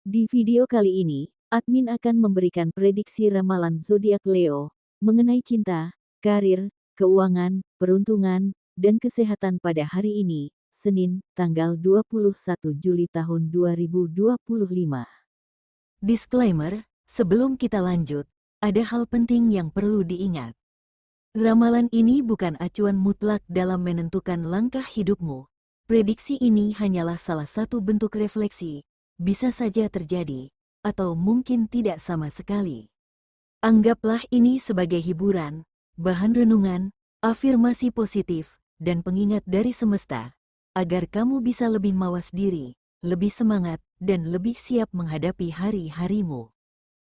Di video kali ini, admin akan memberikan prediksi ramalan zodiak Leo mengenai cinta, karir, keuangan, peruntungan, dan kesehatan pada hari ini, Senin, tanggal 21 Juli tahun 2025. Disclaimer, sebelum kita lanjut, ada hal penting yang perlu diingat. Ramalan ini bukan acuan mutlak dalam menentukan langkah hidupmu. Prediksi ini hanyalah salah satu bentuk refleksi, bisa saja terjadi, atau mungkin tidak sama sekali. Anggaplah ini sebagai hiburan, bahan renungan, afirmasi positif, dan pengingat dari semesta, agar kamu bisa lebih mawas diri, lebih semangat, dan lebih siap menghadapi hari-harimu.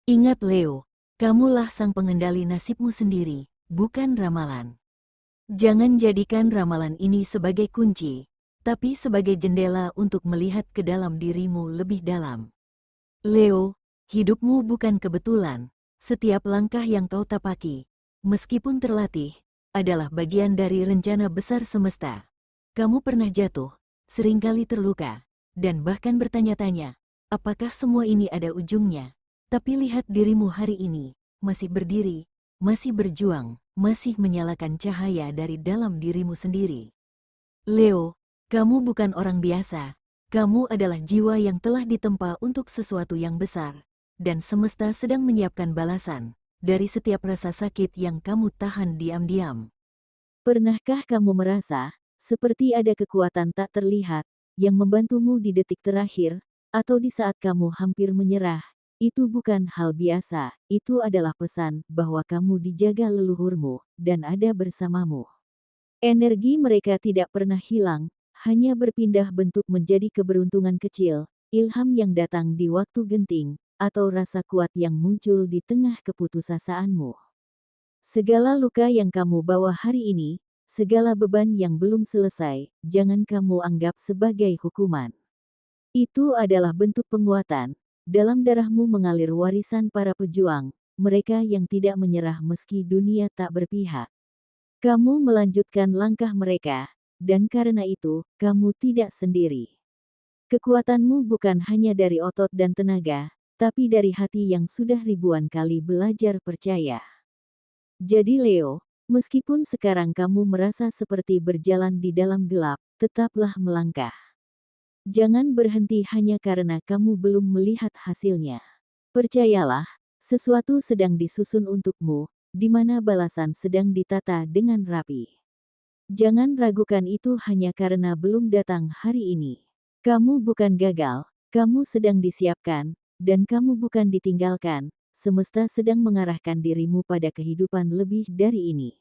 Ingat Leo, kamulah sang pengendali nasibmu sendiri, bukan ramalan. Jangan jadikan ramalan ini sebagai kunci, tapi sebagai jendela untuk melihat ke dalam dirimu lebih dalam. Leo, hidupmu bukan kebetulan. Setiap langkah yang kau tapaki, meskipun terlatih, adalah bagian dari rencana besar semesta. Kamu pernah jatuh, seringkali terluka, dan bahkan bertanya-tanya, apakah semua ini ada ujungnya? Tapi lihat dirimu hari ini, masih berdiri, masih berjuang, masih menyalakan cahaya dari dalam dirimu sendiri. Leo, kamu bukan orang biasa. Kamu adalah jiwa yang telah ditempa untuk sesuatu yang besar, dan semesta sedang menyiapkan balasan dari setiap rasa sakit yang kamu tahan diam-diam. Pernahkah kamu merasa seperti ada kekuatan tak terlihat yang membantumu di detik terakhir, atau di saat kamu hampir menyerah? Itu bukan hal biasa, itu adalah pesan bahwa kamu dijaga leluhurmu dan ada bersamamu. Energi mereka tidak pernah hilang, hanya berpindah bentuk menjadi keberuntungan kecil, ilham yang datang di waktu genting, atau rasa kuat yang muncul di tengah keputusasaan-mu. Segala luka yang kamu bawa hari ini, segala beban yang belum selesai, jangan kamu anggap sebagai hukuman. Itu adalah bentuk penguatan. Dalam darahmu mengalir warisan para pejuang, mereka yang tidak menyerah meski dunia tak berpihak. Kamu melanjutkan langkah mereka, dan karena itu, kamu tidak sendiri. Kekuatanmu bukan hanya dari otot dan tenaga, tapi dari hati yang sudah ribuan kali belajar percaya. Jadi Leo, meskipun sekarang kamu merasa seperti berjalan di dalam gelap, tetaplah melangkah. Jangan berhenti hanya karena kamu belum melihat hasilnya. Percayalah, sesuatu sedang disusun untukmu, di mana balasan sedang ditata dengan rapi. Jangan ragukan itu hanya karena belum datang hari ini. Kamu bukan gagal, kamu sedang disiapkan, dan kamu bukan ditinggalkan. Semesta sedang mengarahkan dirimu pada kehidupan lebih dari ini.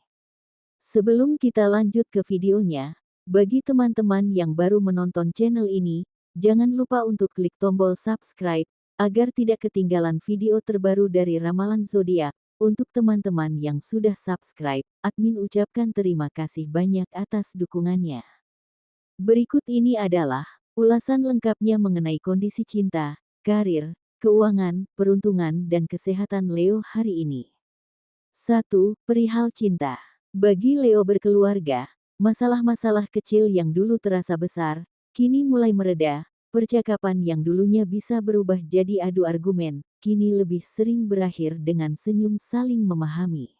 Sebelum kita lanjut ke videonya, bagi teman-teman yang baru menonton channel ini, jangan lupa untuk klik tombol subscribe, agar tidak ketinggalan video terbaru dari Ramalan Zodiak. Untuk teman-teman yang sudah subscribe, admin ucapkan terima kasih banyak atas dukungannya. Berikut ini adalah ulasan lengkapnya mengenai kondisi cinta, karir, keuangan, peruntungan, dan kesehatan Leo hari ini. 1. Perihal cinta. Bagi Leo berkeluarga, masalah-masalah kecil yang dulu terasa besar, kini mulai mereda. Percakapan yang dulunya bisa berubah jadi adu argumen, kini lebih sering berakhir dengan senyum saling memahami.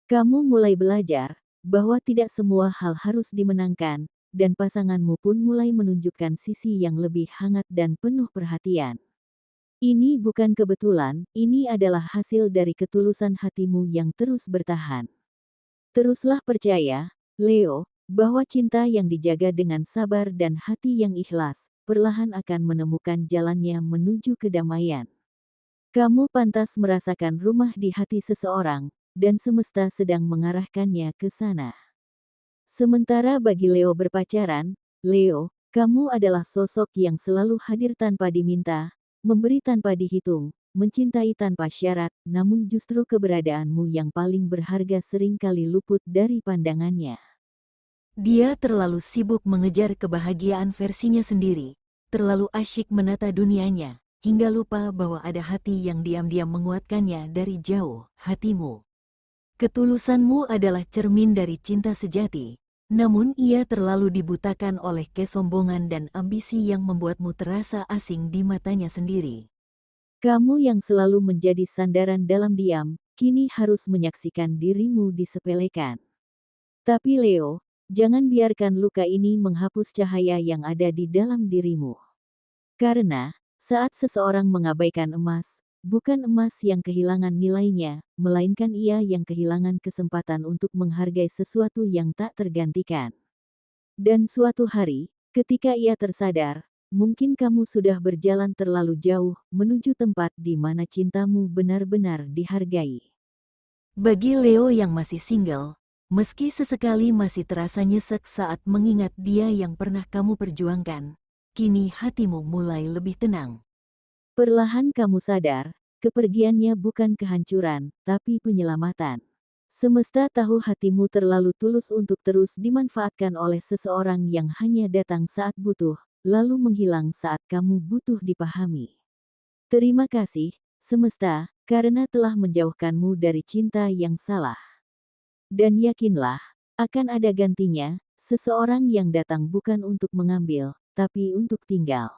Kamu mulai belajar bahwa tidak semua hal harus dimenangkan, dan pasanganmu pun mulai menunjukkan sisi yang lebih hangat dan penuh perhatian. Ini bukan kebetulan, ini adalah hasil dari ketulusan hatimu yang terus bertahan. Teruslah percaya, Leo, bahwa cinta yang dijaga dengan sabar dan hati yang ikhlas, perlahan akan menemukan jalannya menuju kedamaian. Kamu pantas merasakan rumah di hati seseorang, dan semesta sedang mengarahkannya ke sana. Sementara bagi Leo berpacaran, Leo, kamu adalah sosok yang selalu hadir tanpa diminta, memberi tanpa dihitung, mencintai tanpa syarat, namun justru keberadaanmu yang paling berharga seringkali luput dari pandangannya. Dia terlalu sibuk mengejar kebahagiaan versinya sendiri, terlalu asyik menata dunianya, hingga lupa bahwa ada hati yang diam-diam menguatkannya dari jauh, hatimu. Ketulusanmu adalah cermin dari cinta sejati, namun ia terlalu dibutakan oleh kesombongan dan ambisi yang membuatmu terasa asing di matanya sendiri. Kamu yang selalu menjadi sandaran dalam diam, kini harus menyaksikan dirimu disepelekan. Tapi Leo, jangan biarkan luka ini menghapus cahaya yang ada di dalam dirimu. Karena, saat seseorang mengabaikan emas, bukan emas yang kehilangan nilainya, melainkan ia yang kehilangan kesempatan untuk menghargai sesuatu yang tak tergantikan. Dan suatu hari, ketika ia tersadar, mungkin kamu sudah berjalan terlalu jauh menuju tempat di mana cintamu benar-benar dihargai. Bagi Leo yang masih single, meski sesekali masih terasa nyesek saat mengingat dia yang pernah kamu perjuangkan, kini hatimu mulai lebih tenang. Perlahan kamu sadar, kepergiannya bukan kehancuran, tapi penyelamatan. Semesta tahu hatimu terlalu tulus untuk terus dimanfaatkan oleh seseorang yang hanya datang saat butuh, lalu menghilang saat kamu butuh dipahami. Terima kasih, semesta, karena telah menjauhkanmu dari cinta yang salah. Dan yakinlah, akan ada gantinya, seseorang yang datang bukan untuk mengambil, tapi untuk tinggal.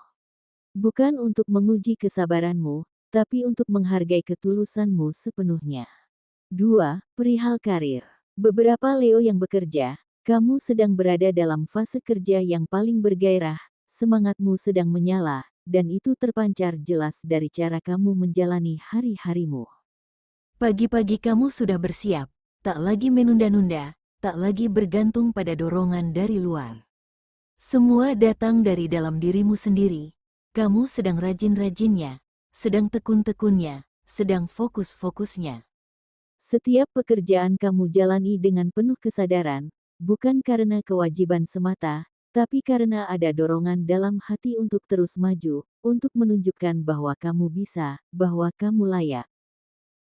Bukan untuk menguji kesabaranmu, tapi untuk menghargai ketulusanmu sepenuhnya. 2. Perihal karir. Beberapa Leo yang bekerja, kamu sedang berada dalam fase kerja yang paling bergairah, semangatmu sedang menyala, dan itu terpancar jelas dari cara kamu menjalani hari-harimu. Pagi-pagi kamu sudah bersiap, tak lagi menunda-nunda, tak lagi bergantung pada dorongan dari luar. Semua datang dari dalam dirimu sendiri. Kamu sedang rajin-rajinnya, sedang tekun-tekunnya, sedang fokus-fokusnya. Setiap pekerjaan kamu jalani dengan penuh kesadaran, bukan karena kewajiban semata, tapi karena ada dorongan dalam hati untuk terus maju, untuk menunjukkan bahwa kamu bisa, bahwa kamu layak.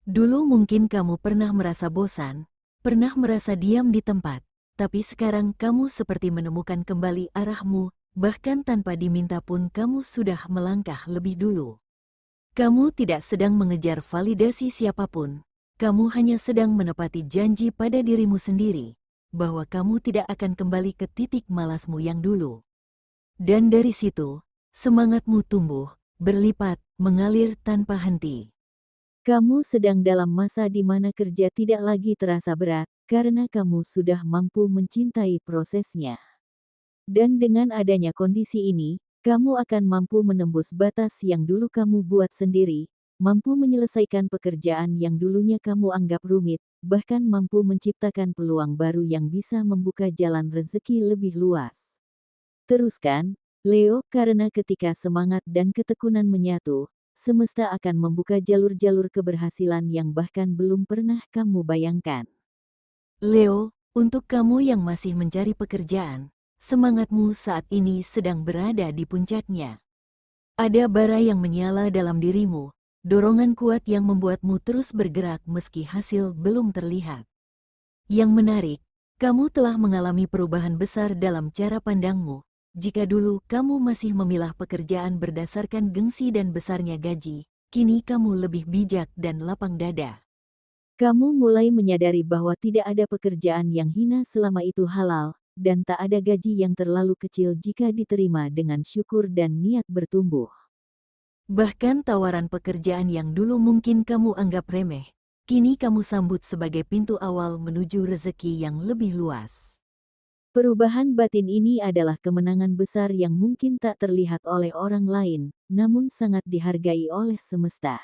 Dulu mungkin kamu pernah merasa bosan, pernah merasa diam di tempat, tapi sekarang kamu seperti menemukan kembali arahmu, bahkan tanpa diminta pun kamu sudah melangkah lebih dulu. Kamu tidak sedang mengejar validasi siapapun. Kamu hanya sedang menepati janji pada dirimu sendiri, bahwa kamu tidak akan kembali ke titik malasmu yang dulu. Dan dari situ, semangatmu tumbuh, berlipat, mengalir tanpa henti. Kamu sedang dalam masa di mana kerja tidak lagi terasa berat, karena kamu sudah mampu mencintai prosesnya. Dan dengan adanya kondisi ini, kamu akan mampu menembus batas yang dulu kamu buat sendiri, mampu menyelesaikan pekerjaan yang dulunya kamu anggap rumit, bahkan mampu menciptakan peluang baru yang bisa membuka jalan rezeki lebih luas. Teruskan, Leo, karena ketika semangat dan ketekunan menyatu, semesta akan membuka jalur-jalur keberhasilan yang bahkan belum pernah kamu bayangkan. Leo, untuk kamu yang masih mencari pekerjaan, semangatmu saat ini sedang berada di puncaknya. Ada bara yang menyala dalam dirimu, dorongan kuat yang membuatmu terus bergerak meski hasil belum terlihat. Yang menarik, kamu telah mengalami perubahan besar dalam cara pandangmu. Jika dulu kamu masih memilah pekerjaan berdasarkan gengsi dan besarnya gaji, kini kamu lebih bijak dan lapang dada. Kamu mulai menyadari bahwa tidak ada pekerjaan yang hina selama itu halal, dan tak ada gaji yang terlalu kecil jika diterima dengan syukur dan niat bertumbuh. Bahkan tawaran pekerjaan yang dulu mungkin kamu anggap remeh, kini kamu sambut sebagai pintu awal menuju rezeki yang lebih luas. Perubahan batin ini adalah kemenangan besar yang mungkin tak terlihat oleh orang lain, namun sangat dihargai oleh semesta.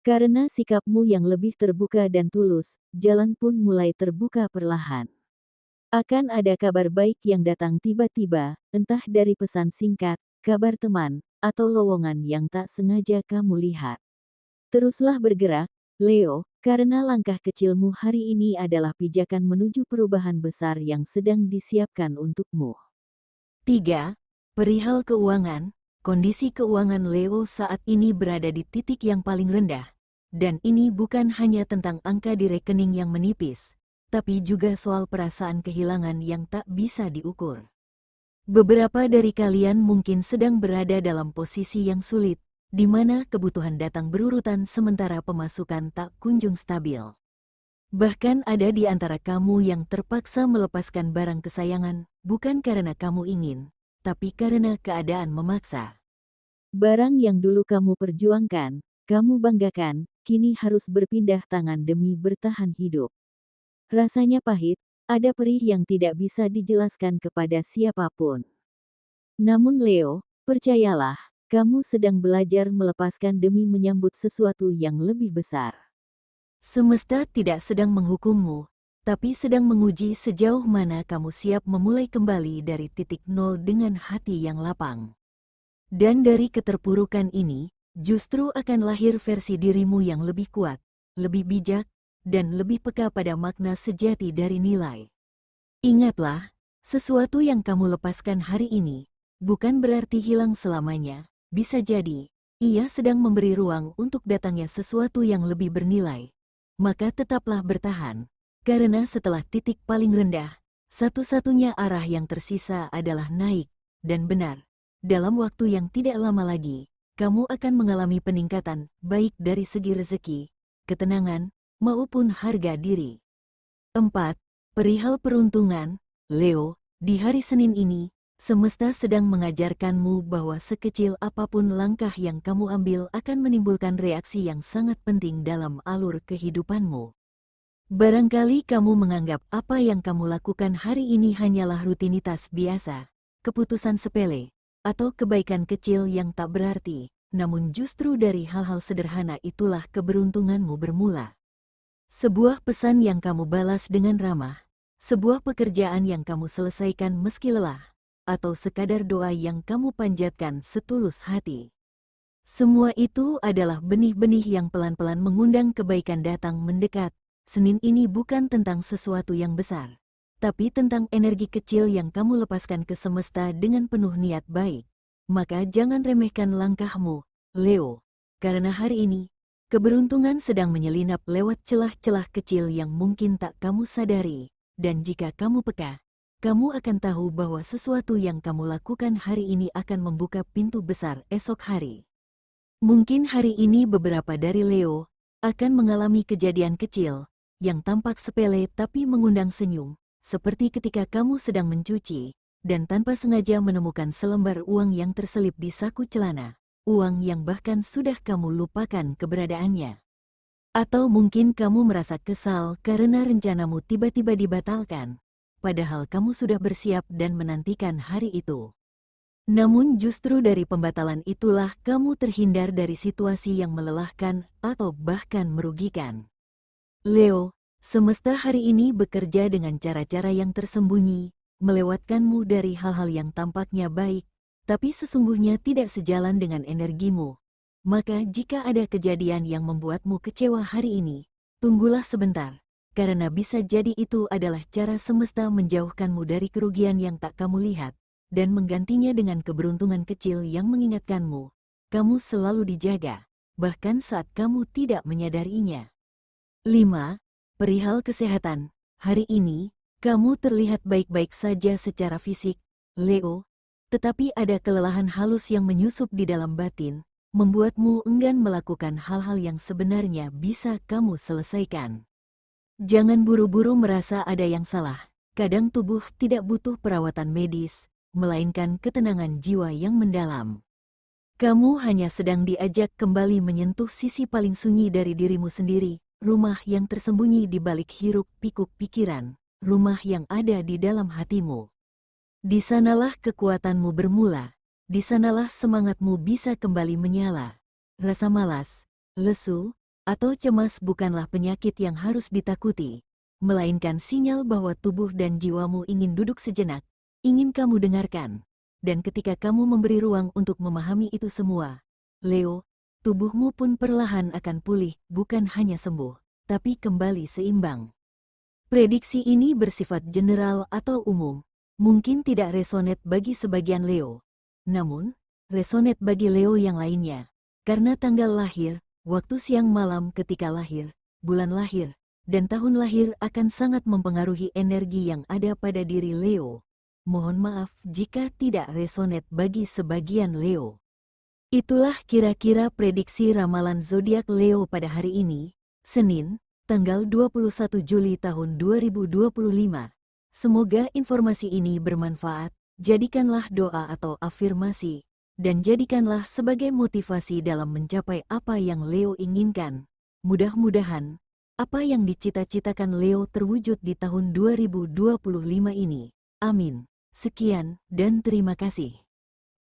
Karena sikapmu yang lebih terbuka dan tulus, jalan pun mulai terbuka perlahan. Akan ada kabar baik yang datang tiba-tiba, entah dari pesan singkat, kabar teman, atau lowongan yang tak sengaja kamu lihat. Teruslah bergerak, Leo, karena langkah kecilmu hari ini adalah pijakan menuju perubahan besar yang sedang disiapkan untukmu. 3. Perihal keuangan. Kondisi keuangan Leo saat ini berada di titik yang paling rendah. Dan ini bukan hanya tentang angka di rekening yang menipis, tapi juga soal perasaan kehilangan yang tak bisa diukur. Beberapa dari kalian mungkin sedang berada dalam posisi yang sulit, di mana kebutuhan datang berurutan sementara pemasukan tak kunjung stabil. Bahkan ada di antara kamu yang terpaksa melepaskan barang kesayangan, bukan karena kamu ingin, tapi karena keadaan memaksa. Barang yang dulu kamu perjuangkan, kamu banggakan, kini harus berpindah tangan demi bertahan hidup. Rasanya pahit, ada perih yang tidak bisa dijelaskan kepada siapapun. Namun Leo, percayalah, kamu sedang belajar melepaskan demi menyambut sesuatu yang lebih besar. Semesta tidak sedang menghukummu, tapi sedang menguji sejauh mana kamu siap memulai kembali dari titik nol dengan hati yang lapang. Dan dari keterpurukan ini, justru akan lahir versi dirimu yang lebih kuat, lebih bijak, dan lebih peka pada makna sejati dari nilai. Ingatlah, sesuatu yang kamu lepaskan hari ini, bukan berarti hilang selamanya, bisa jadi, ia sedang memberi ruang untuk datangnya sesuatu yang lebih bernilai. Maka tetaplah bertahan, karena setelah titik paling rendah, satu-satunya arah yang tersisa adalah naik, dan benar, dalam waktu yang tidak lama lagi, kamu akan mengalami peningkatan baik dari segi rezeki, ketenangan, maupun harga diri. 4. Perihal peruntungan, Leo, di hari Senin ini, semesta sedang mengajarkanmu bahwa sekecil apapun langkah yang kamu ambil akan menimbulkan reaksi yang sangat penting dalam alur kehidupanmu. Barangkali kamu menganggap apa yang kamu lakukan hari ini hanyalah rutinitas biasa, keputusan sepele, atau kebaikan kecil yang tak berarti, namun justru dari hal-hal sederhana itulah keberuntunganmu bermula. Sebuah pesan yang kamu balas dengan ramah, sebuah pekerjaan yang kamu selesaikan meski lelah, atau sekadar doa yang kamu panjatkan setulus hati. Semua itu adalah benih-benih yang pelan-pelan mengundang kebaikan datang mendekat. Senin ini bukan tentang sesuatu yang besar, tapi tentang energi kecil yang kamu lepaskan ke semesta dengan penuh niat baik. Maka jangan remehkan langkahmu, Leo, karena hari ini, keberuntungan sedang menyelinap lewat celah-celah kecil yang mungkin tak kamu sadari, dan jika kamu peka, kamu akan tahu bahwa sesuatu yang kamu lakukan hari ini akan membuka pintu besar esok hari. Mungkin hari ini beberapa dari Leo akan mengalami kejadian kecil yang tampak sepele tapi mengundang senyum, seperti ketika kamu sedang mencuci dan tanpa sengaja menemukan selembar uang yang terselip di saku celana. Uang yang bahkan sudah kamu lupakan keberadaannya. Atau mungkin kamu merasa kesal karena rencanamu tiba-tiba dibatalkan, padahal kamu sudah bersiap dan menantikan hari itu. Namun justru dari pembatalan itulah kamu terhindar dari situasi yang melelahkan atau bahkan merugikan. Leo, semesta hari ini bekerja dengan cara-cara yang tersembunyi, melewatkanmu dari hal-hal yang tampaknya baik, tapi sesungguhnya tidak sejalan dengan energimu. Maka jika ada kejadian yang membuatmu kecewa hari ini, tunggulah sebentar, karena bisa jadi itu adalah cara semesta menjauhkanmu dari kerugian yang tak kamu lihat, dan menggantinya dengan keberuntungan kecil yang mengingatkanmu, kamu selalu dijaga, bahkan saat kamu tidak menyadarinya. 5. Perihal kesehatan, hari ini, kamu terlihat baik-baik saja secara fisik, Leo, tetapi ada kelelahan halus yang menyusup di dalam batin, membuatmu enggan melakukan hal-hal yang sebenarnya bisa kamu selesaikan. Jangan buru-buru merasa ada yang salah, kadang tubuh tidak butuh perawatan medis, melainkan ketenangan jiwa yang mendalam. Kamu hanya sedang diajak kembali menyentuh sisi paling sunyi dari dirimu sendiri, rumah yang tersembunyi di balik hiruk-pikuk pikiran, rumah yang ada di dalam hatimu. Di sanalah kekuatanmu bermula, di sanalah semangatmu bisa kembali menyala. Rasa malas, lesu, atau cemas bukanlah penyakit yang harus ditakuti, melainkan sinyal bahwa tubuh dan jiwamu ingin duduk sejenak, ingin kamu dengarkan. Dan ketika kamu memberi ruang untuk memahami itu semua, Leo, tubuhmu pun perlahan akan pulih, bukan hanya sembuh, tapi kembali seimbang. Prediksi ini bersifat general atau umum. Mungkin tidak resonate bagi sebagian Leo, namun resonate bagi Leo yang lainnya, karena tanggal lahir, waktu siang malam ketika lahir, bulan lahir, dan tahun lahir akan sangat mempengaruhi energi yang ada pada diri Leo. Mohon maaf jika tidak resonate bagi sebagian Leo. Itulah kira-kira prediksi ramalan zodiak Leo pada hari ini, Senin, tanggal 21 Juli tahun 2025. Semoga informasi ini bermanfaat, jadikanlah doa atau afirmasi, dan jadikanlah sebagai motivasi dalam mencapai apa yang Leo inginkan. Mudah-mudahan, apa yang dicita-citakan Leo terwujud di tahun 2025 ini. Amin. Sekian, dan terima kasih.